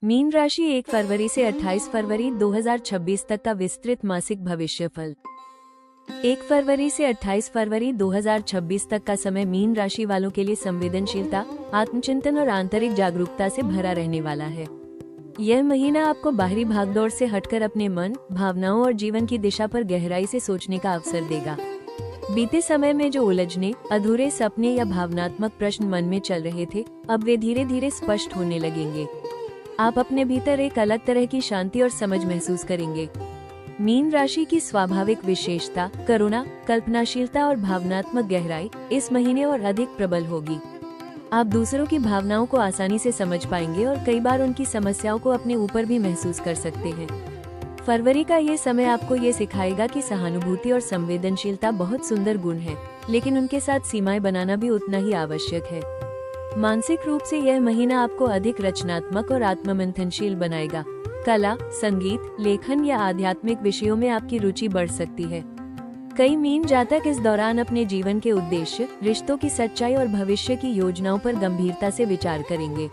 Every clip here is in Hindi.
मीन राशि 1 फरवरी से 28 फरवरी 2026 तक का विस्तृत मासिक भविष्यफल। 1 फरवरी से 28 फरवरी 2026 तक का समय मीन राशि वालों के लिए संवेदनशीलता, आत्मचिंतन और आंतरिक जागरूकता से भरा रहने वाला है। यह महीना आपको बाहरी भागदौड़ से हटकर अपने मन, भावनाओं और जीवन की दिशा पर गहराई से सोचने का अवसर देगा। बीते समय में जो उलझने, अधूरे सपने या भावनात्मक प्रश्न मन में चल रहे थे, अब वे धीरे धीरे स्पष्ट होने लगेंगे। आप अपने भीतर एक अलग तरह की शांति और समझ महसूस करेंगे। मीन राशि की स्वाभाविक विशेषता, करुणा, कल्पनाशीलता और भावनात्मक गहराई इस महीने और अधिक प्रबल होगी। आप दूसरों की भावनाओं को आसानी से समझ पाएंगे और कई बार उनकी समस्याओं को अपने ऊपर भी महसूस कर सकते हैं। फरवरी का ये समय आपको ये सिखाएगा कि सहानुभूति और संवेदनशीलता बहुत सुंदर गुण है, लेकिन उनके साथ सीमाएं बनाना भी उतना ही आवश्यक है। मानसिक रूप से यह महीना आपको अधिक रचनात्मक और आत्ममंथनशील बनाएगा। कला, संगीत, लेखन या आध्यात्मिक विषयों में आपकी रुचि बढ़ सकती है। कई मीन जातक इस दौरान अपने जीवन के उद्देश्य, रिश्तों की सच्चाई और भविष्य की योजनाओं पर गंभीरता से विचार करेंगे।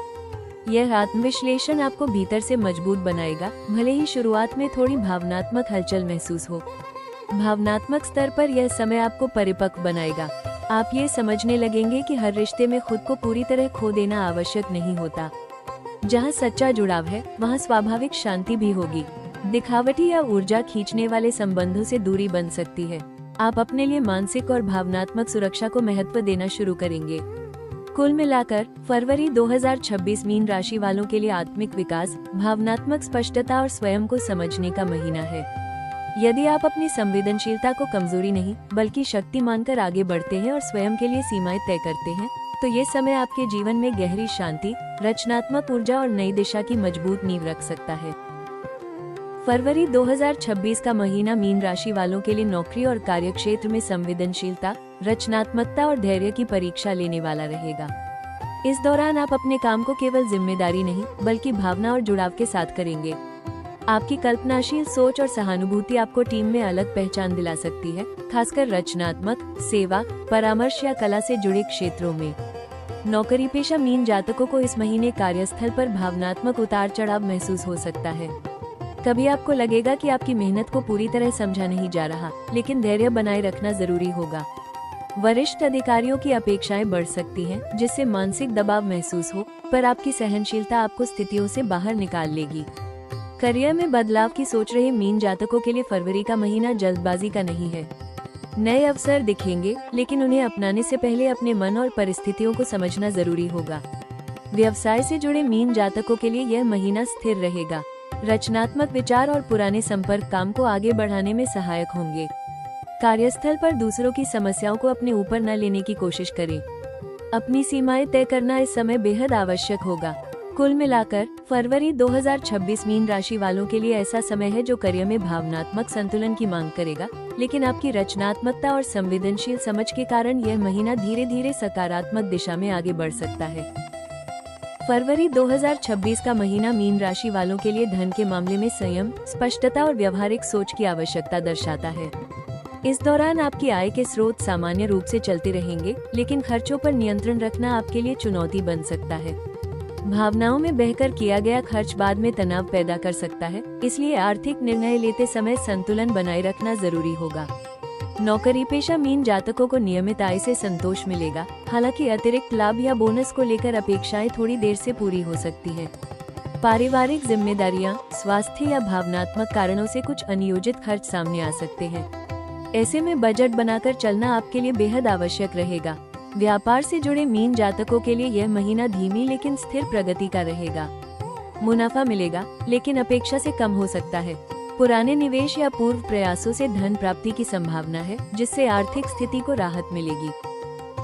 यह आत्मविश्लेषण आपको भीतर से मजबूत बनाएगा, भले ही शुरुआत में थोड़ी भावनात्मक हलचल महसूस हो। भावनात्मक स्तर पर यह समय आपको परिपक्व बनाएगा। आप ये समझने लगेंगे कि हर रिश्ते में खुद को पूरी तरह खो देना आवश्यक नहीं होता। जहाँ सच्चा जुड़ाव है, वहाँ स्वाभाविक शांति भी होगी। दिखावटी या ऊर्जा खींचने वाले संबंधों से दूरी बन सकती है। आप अपने लिए मानसिक और भावनात्मक सुरक्षा को महत्व देना शुरू करेंगे। कुल मिलाकर फरवरी 2026 मीन राशि वालों के लिए आत्मिक विकास, भावनात्मक स्पष्टता और स्वयं को समझने का महीना है। यदि आप अपनी संवेदनशीलता को कमजोरी नहीं बल्कि शक्ति मानकर आगे बढ़ते हैं और स्वयं के लिए सीमाएं तय करते हैं, तो ये समय आपके जीवन में गहरी शांति, रचनात्मक ऊर्जा और नई दिशा की मजबूत नींव रख सकता है। फरवरी 2026 का महीना मीन राशि वालों के लिए नौकरी और कार्यक्षेत्र में संवेदनशीलता, रचनात्मकता और धैर्य की परीक्षा लेने वाला रहेगा। इस दौरान आप अपने काम को केवल जिम्मेदारी नहीं बल्कि भावना और जुड़ाव के साथ करेंगे। आपकी कल्पनाशील सोच और सहानुभूति आपको टीम में अलग पहचान दिला सकती है, खासकर रचनात्मक, सेवा, परामर्श या कला से जुड़े क्षेत्रों में। नौकरी पेशा मीन जातकों को इस महीने कार्यस्थल पर भावनात्मक उतार चढ़ाव महसूस हो सकता है। कभी आपको लगेगा कि आपकी मेहनत को पूरी तरह समझा नहीं जा रहा, लेकिन धैर्य बनाए रखना जरूरी होगा। वरिष्ठ अधिकारियों की अपेक्षाएं बढ़ सकती हैं, जिससे मानसिक दबाव महसूस हो, पर आपकी सहनशीलता आपको स्थितियों से बाहर निकाल लेगी। करियर में बदलाव की सोच रहे मीन जातकों के लिए फरवरी का महीना जल्दबाजी का नहीं है। नए अवसर दिखेंगे, लेकिन उन्हें अपनाने से पहले अपने मन और परिस्थितियों को समझना जरूरी होगा। व्यवसाय से जुड़े मीन जातकों के लिए यह महीना स्थिर रहेगा। रचनात्मक विचार और पुराने संपर्क काम को आगे बढ़ाने में सहायक होंगे। कार्यस्थल पर दूसरों की समस्याओं को अपने ऊपर न लेने की कोशिश करें। अपनी सीमाएं तय करना इस समय बेहद आवश्यक होगा। कुल मिलाकर फरवरी 2026 मीन राशि वालों के लिए ऐसा समय है जो करियर में भावनात्मक संतुलन की मांग करेगा, लेकिन आपकी रचनात्मकता और संवेदनशील समझ के कारण यह महीना धीरे धीरे सकारात्मक दिशा में आगे बढ़ सकता है। फरवरी 2026 का महीना मीन राशि वालों के लिए धन के मामले में संयम, स्पष्टता और व्यवहारिक सोच की आवश्यकता दर्शाता है। इस दौरान आपकी आय के स्रोत सामान्य रूप से चलते रहेंगे, लेकिन खर्चों पर नियंत्रण रखना आपके लिए चुनौती बन सकता है। भावनाओं में बहकर किया गया खर्च बाद में तनाव पैदा कर सकता है, इसलिए आर्थिक निर्णय लेते समय संतुलन बनाए रखना जरूरी होगा। नौकरी पेशा मीन जातकों को नियमित आय से संतोष मिलेगा, हालांकि अतिरिक्त लाभ या बोनस को लेकर अपेक्षाएं थोड़ी देर से पूरी हो सकती है। पारिवारिक जिम्मेदारियां, स्वास्थ्य या भावनात्मक कारणों से कुछ अनियोजित खर्च सामने आ सकते हैं। ऐसे में बजट बनाकर चलना आपके लिए बेहद आवश्यक रहेगा। व्यापार से जुड़े मीन जातकों के लिए यह महीना धीमी लेकिन स्थिर प्रगति का रहेगा। मुनाफा मिलेगा, लेकिन अपेक्षा से कम हो सकता है। पुराने निवेश या पूर्व प्रयासों से धन प्राप्ति की संभावना है, जिससे आर्थिक स्थिति को राहत मिलेगी।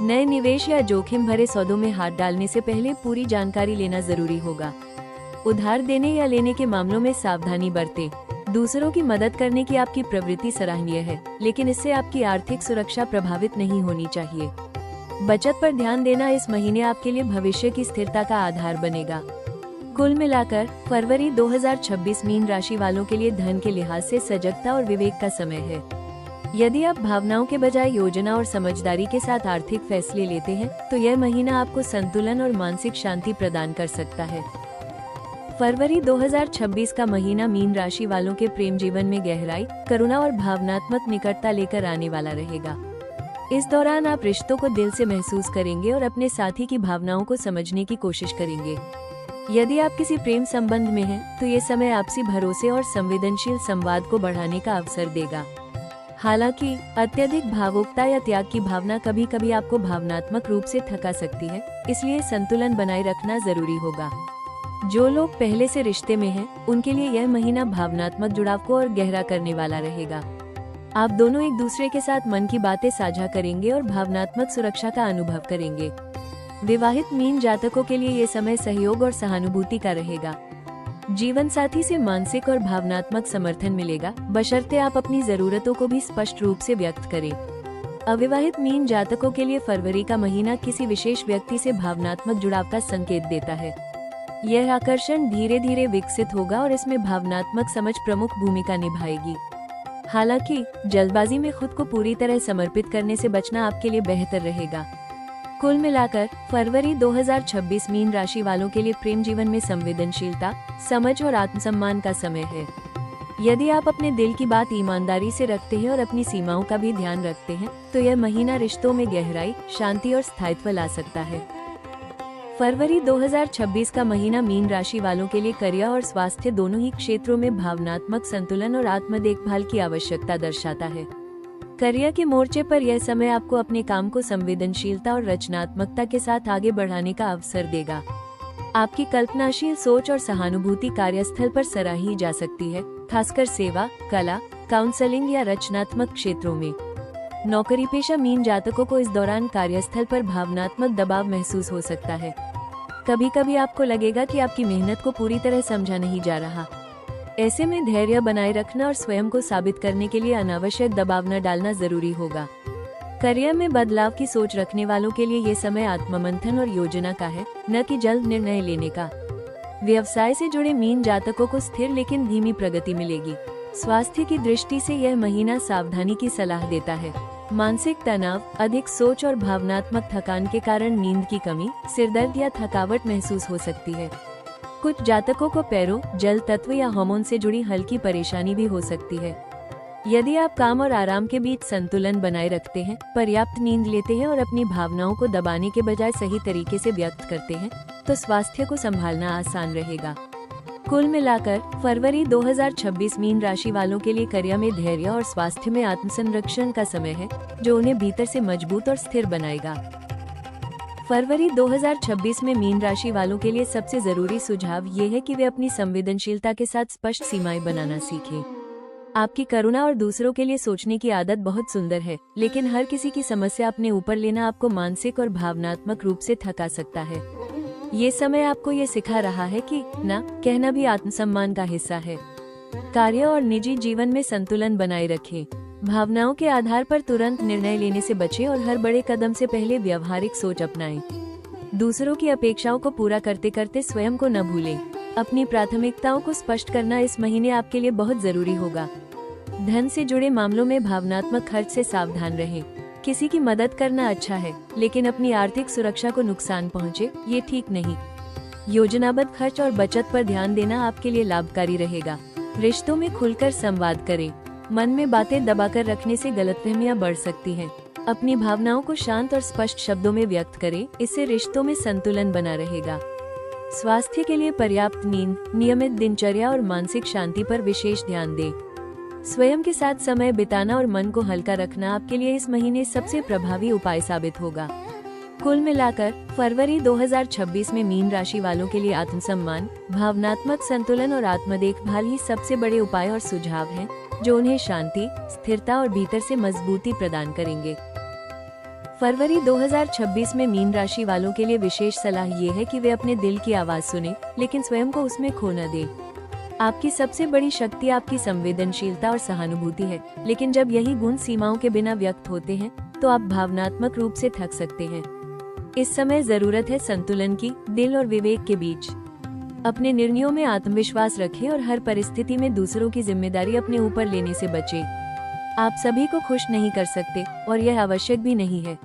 नए निवेश या जोखिम भरे सौदों में हाथ डालने से पहले पूरी जानकारी लेना जरूरी होगा। उधार देने या लेने के मामलों में सावधानी बरतें। दूसरों की मदद करने की आपकी प्रवृत्ति सराहनीय है, लेकिन इससे आपकी आर्थिक सुरक्षा प्रभावित नहीं होनी चाहिए। बचत पर ध्यान देना इस महीने आपके लिए भविष्य की स्थिरता का आधार बनेगा। कुल मिलाकर फरवरी 2026 मीन राशि वालों के लिए धन के लिहाज से सजगता और विवेक का समय है। यदि आप भावनाओं के बजाय योजना और समझदारी के साथ आर्थिक फैसले लेते हैं, तो यह महीना आपको संतुलन और मानसिक शांति प्रदान कर सकता है। फरवरी 2026 का महीना मीन राशि वालों के प्रेम जीवन में गहराई, करुणा और भावनात्मक निकटता लेकर आने वाला रहेगा। इस दौरान आप रिश्तों को दिल से महसूस करेंगे और अपने साथी की भावनाओं को समझने की कोशिश करेंगे। यदि आप किसी प्रेम संबंध में हैं, तो ये समय आपसी भरोसे और संवेदनशील संवाद को बढ़ाने का अवसर देगा। हालांकि अत्यधिक भावुकता या त्याग की भावना कभी कभी आपको भावनात्मक रूप से थका सकती है, इसलिए संतुलन बनाए रखना जरूरी होगा। जो लोग पहले से रिश्ते में हैं, उनके लिए यह महीना भावनात्मक जुड़ाव को और गहरा करने वाला रहेगा। आप दोनों एक दूसरे के साथ मन की बातें साझा करेंगे और भावनात्मक सुरक्षा का अनुभव करेंगे। विवाहित मीन जातकों के लिए ये समय सहयोग और सहानुभूति का रहेगा। जीवन साथी से मानसिक और भावनात्मक समर्थन मिलेगा, बशर्ते आप अपनी जरूरतों को भी स्पष्ट रूप से व्यक्त करें। अविवाहित मीन जातकों के लिए फरवरी का महीना किसी विशेष व्यक्ति से भावनात्मक जुड़ाव का संकेत देता है। यह आकर्षण धीरे धीरे विकसित होगा और इसमें भावनात्मक समझ प्रमुख भूमिका निभाएगी। हालांकि जल्दबाजी में खुद को पूरी तरह समर्पित करने से बचना आपके लिए बेहतर रहेगा। कुल मिलाकर फरवरी 2026 मीन राशि वालों के लिए प्रेम जीवन में संवेदनशीलता, समझ और आत्मसम्मान का समय है। यदि आप अपने दिल की बात ईमानदारी से रखते हैं और अपनी सीमाओं का भी ध्यान रखते हैं, तो यह महीना रिश्तों में गहराई, शांति और स्थायित्व ला सकता है। फरवरी 2026 का महीना मीन राशि वालों के लिए करियर और स्वास्थ्य दोनों ही क्षेत्रों में भावनात्मक संतुलन और आत्म देखभाल की आवश्यकता दर्शाता है। करियर के मोर्चे पर यह समय आपको अपने काम को संवेदनशीलता और रचनात्मकता के साथ आगे बढ़ाने का अवसर देगा। आपकी कल्पनाशील सोच और सहानुभूति कार्यस्थल पर सराही जा सकती है, खासकर सेवा, कला, काउंसलिंग या रचनात्मक क्षेत्रों में। नौकरी पेशा मीन जातकों को इस दौरान कार्यस्थल पर भावनात्मक दबाव महसूस हो सकता है। कभी कभी आपको लगेगा कि आपकी मेहनत को पूरी तरह समझा नहीं जा रहा। ऐसे में धैर्य बनाए रखना और स्वयं को साबित करने के लिए अनावश्यक दबाव न डालना जरूरी होगा। करियर में बदलाव की सोच रखने वालों के लिए ये समय आत्ममंथन और योजना का है, न कि जल्द निर्णय लेने का। व्यवसाय से जुड़े मीन जातकों को स्थिर लेकिन धीमी प्रगति मिलेगी। स्वास्थ्य की दृष्टि से यह महीना सावधानी की सलाह देता है। मानसिक तनाव, अधिक सोच और भावनात्मक थकान के कारण नींद की कमी, सिरदर्द या थकावट महसूस हो सकती है। कुछ जातकों को पैरों, जल तत्व या हार्मोन से जुड़ी हल्की परेशानी भी हो सकती है। यदि आप काम और आराम के बीच संतुलन बनाए रखते हैं, पर्याप्त नींद लेते हैं और अपनी भावनाओं को दबाने के बजाय सही तरीके से व्यक्त करते हैं, तो स्वास्थ्य को संभालना आसान रहेगा। कुल मिलाकर फरवरी 2026 मीन राशि वालों के लिए करियर में धैर्य और स्वास्थ्य में आत्मसंरक्षण का समय है, जो उन्हें भीतर से मजबूत और स्थिर बनाएगा। फरवरी 2026 में मीन राशि वालों के लिए सबसे जरूरी सुझाव ये है कि वे अपनी संवेदनशीलता के साथ स्पष्ट सीमाएं बनाना सीखें। आपकी करुणा और दूसरों के लिए सोचने की आदत बहुत सुंदर है, लेकिन हर किसी की समस्या अपने ऊपर लेना आपको मानसिक और भावनात्मक रूप से थका सकता है। ये समय आपको ये सिखा रहा है कि ना कहना भी आत्मसम्मान का हिस्सा है। कार्य और निजी जीवन में संतुलन बनाए रखें। भावनाओं के आधार पर तुरंत निर्णय लेने से बचें और हर बड़े कदम से पहले व्यवहारिक सोच अपनाएं। दूसरों की अपेक्षाओं को पूरा करते करते स्वयं को न भूलें। अपनी प्राथमिकताओं को स्पष्ट करना इस महीने आपके लिए बहुत जरूरी होगा। धन से जुड़े मामलों में भावनात्मक खर्च से सावधान रहें। किसी की मदद करना अच्छा है, लेकिन अपनी आर्थिक सुरक्षा को नुकसान पहुंचे, ये ठीक नहीं। योजनाबद्ध खर्च और बचत पर ध्यान देना आपके लिए लाभकारी रहेगा। रिश्तों में खुलकर संवाद करें। मन में बातें दबाकर रखने से गलतफहमियां बढ़ सकती हैं। अपनी भावनाओं को शांत और स्पष्ट शब्दों में व्यक्त करें, इससे रिश्तों में संतुलन बना रहेगा। स्वास्थ्य के लिए पर्याप्त नींद, नियमित दिनचर्या और मानसिक शांति पर विशेष ध्यान दें। स्वयं के साथ समय बिताना और मन को हल्का रखना आपके लिए इस महीने सबसे प्रभावी उपाय साबित होगा। कुल मिलाकर फरवरी 2026 में मीन राशि वालों के लिए आत्मसम्मान, भावनात्मक संतुलन और आत्म देखभाल ही सबसे बड़े उपाय और सुझाव हैं, जो उन्हें शांति, स्थिरता और भीतर से मजबूती प्रदान करेंगे। फरवरी 2026 में मीन राशि वालों के लिए विशेष सलाह ये है कि वे अपने दिल की आवाज सुनें, लेकिन स्वयं को उसमें खो न दें। आपकी सबसे बड़ी शक्ति आपकी संवेदनशीलता और सहानुभूति है, लेकिन जब यही गुण सीमाओं के बिना व्यक्त होते हैं, तो आप भावनात्मक रूप से थक सकते हैं। इस समय जरूरत है संतुलन की, दिल और विवेक के बीच। अपने निर्णयों में आत्मविश्वास रखें और हर परिस्थिति में दूसरों की जिम्मेदारी अपने ऊपर लेने से बचें। आप सभी को खुश नहीं कर सकते और यह आवश्यक भी नहीं है।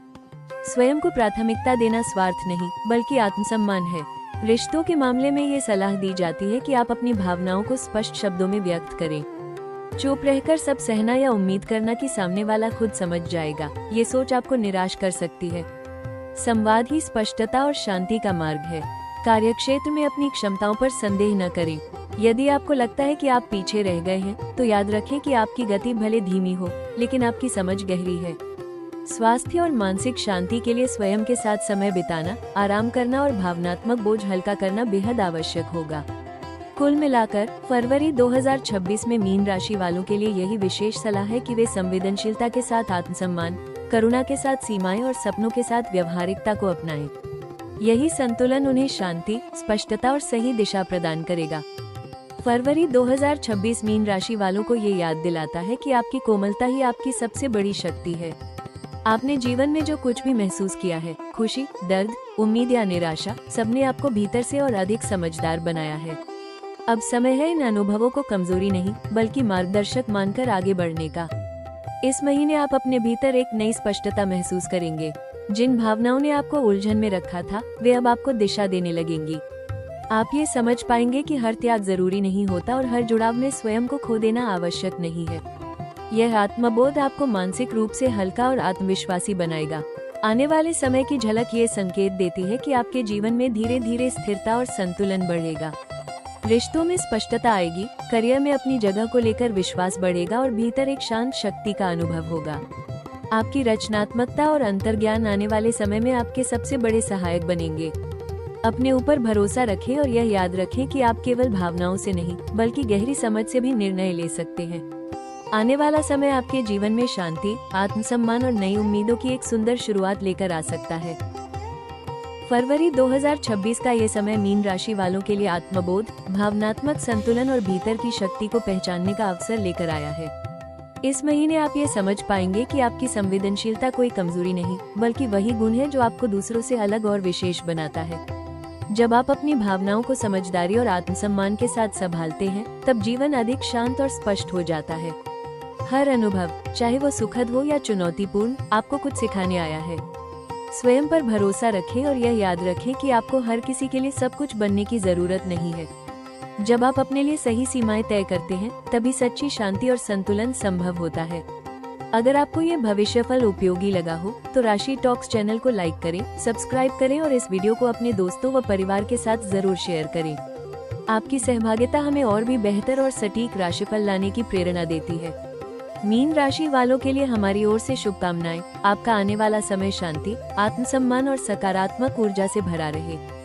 स्वयं को प्राथमिकता देना स्वार्थ नहीं, बल्कि आत्मसम्मान है। रिश्तों के मामले में ये सलाह दी जाती है कि आप अपनी भावनाओं को स्पष्ट शब्दों में व्यक्त करें। चुप रहकर सब सहना या उम्मीद करना कि सामने वाला खुद समझ जाएगा, ये सोच आपको निराश कर सकती है। संवाद ही स्पष्टता और शांति का मार्ग है। कार्यक्षेत्र में अपनी क्षमताओं पर संदेह न करें। यदि आपको लगता है कि आप पीछे रह गए हैं, तो याद रखें कि आपकी गति भले धीमी हो, लेकिन आपकी समझ गहरी है। स्वास्थ्य और मानसिक शांति के लिए स्वयं के साथ समय बिताना, आराम करना और भावनात्मक बोझ हल्का करना बेहद आवश्यक होगा। कुल मिलाकर फरवरी 2026 में मीन राशि वालों के लिए यही विशेष सलाह है कि वे संवेदनशीलता के साथ आत्मसम्मान, करुणा के साथ सीमाएं और सपनों के साथ व्यवहारिकता को अपनाएं। यही संतुलन उन्हें शांति, स्पष्टता और सही दिशा प्रदान करेगा। फरवरी 2026 मीन राशि वालों को ये याद दिलाता है कि आपकी कोमलता ही आपकी सबसे बड़ी शक्ति है। आपने जीवन में जो कुछ भी महसूस किया है, खुशी, दर्द, उम्मीद या निराशा, सबने आपको भीतर से और अधिक समझदार बनाया है। अब समय है इन अनुभवों को कमजोरी नहीं, बल्कि मार्गदर्शक मानकर आगे बढ़ने का। इस महीने आप अपने भीतर एक नई स्पष्टता महसूस करेंगे। जिन भावनाओं ने आपको उलझन में रखा था, वे अब आपको दिशा देने लगेंगी। आप ये समझ पाएंगे कि हर त्याग जरूरी नहीं होता और हर जुड़ाव में स्वयं को खो देना आवश्यक नहीं है। यह आत्मबोध आपको मानसिक रूप से हल्का और आत्मविश्वासी बनाएगा। आने वाले समय की झलक ये संकेत देती है कि आपके जीवन में धीरे धीरे स्थिरता और संतुलन बढ़ेगा। रिश्तों में स्पष्टता आएगी, करियर में अपनी जगह को लेकर विश्वास बढ़ेगा और भीतर एक शांत शक्ति का अनुभव होगा। आपकी रचनात्मकता और अंतर्ज्ञान आने वाले समय में आपके सबसे बड़े सहायक बनेंगे। अपने ऊपर भरोसा रखें और यह याद रखें कि आप केवल भावनाओं से नहीं, बल्कि गहरी समझ से भी निर्णय ले सकते हैं। आने वाला समय आपके जीवन में शांति, आत्मसम्मान और नई उम्मीदों की एक सुंदर शुरुआत लेकर आ सकता है। फरवरी 2026 का ये समय मीन राशि वालों के लिए आत्मबोध, भावनात्मक संतुलन और भीतर की शक्ति को पहचानने का अवसर लेकर आया है। इस महीने आप ये समझ पाएंगे कि आपकी संवेदनशीलता कोई कमजोरी नहीं, बल्कि वही गुण है जो आपको दूसरों से अलग और विशेष बनाता है। जब आप अपनी भावनाओं को समझदारी और आत्मसम्मान के साथ संभालते हैं, तब जीवन अधिक शांत और स्पष्ट हो जाता है। हर अनुभव, चाहे वो सुखद हो या चुनौतीपूर्ण, आपको कुछ सिखाने आया है। स्वयं पर भरोसा रखें और यह याद रखें कि आपको हर किसी के लिए सब कुछ बनने की जरूरत नहीं है। जब आप अपने लिए सही सीमाएं तय करते हैं, तभी सच्ची शांति और संतुलन संभव होता है। अगर आपको ये भविष्यफल उपयोगी लगा हो, तो राशि टॉक्स चैनल को लाइक करें, सब्सक्राइब करें और इस वीडियो को अपने दोस्तों व परिवार के साथ जरूर शेयर करें। आपकी सहभागिता हमें और भी बेहतर और सटीक राशिफल लाने की प्रेरणा देती है। मीन राशि वालों के लिए हमारी ओर से शुभकामनाएं। आपका आने वाला समय शांति, आत्मसम्मान और सकारात्मक ऊर्जा से भरा रहे।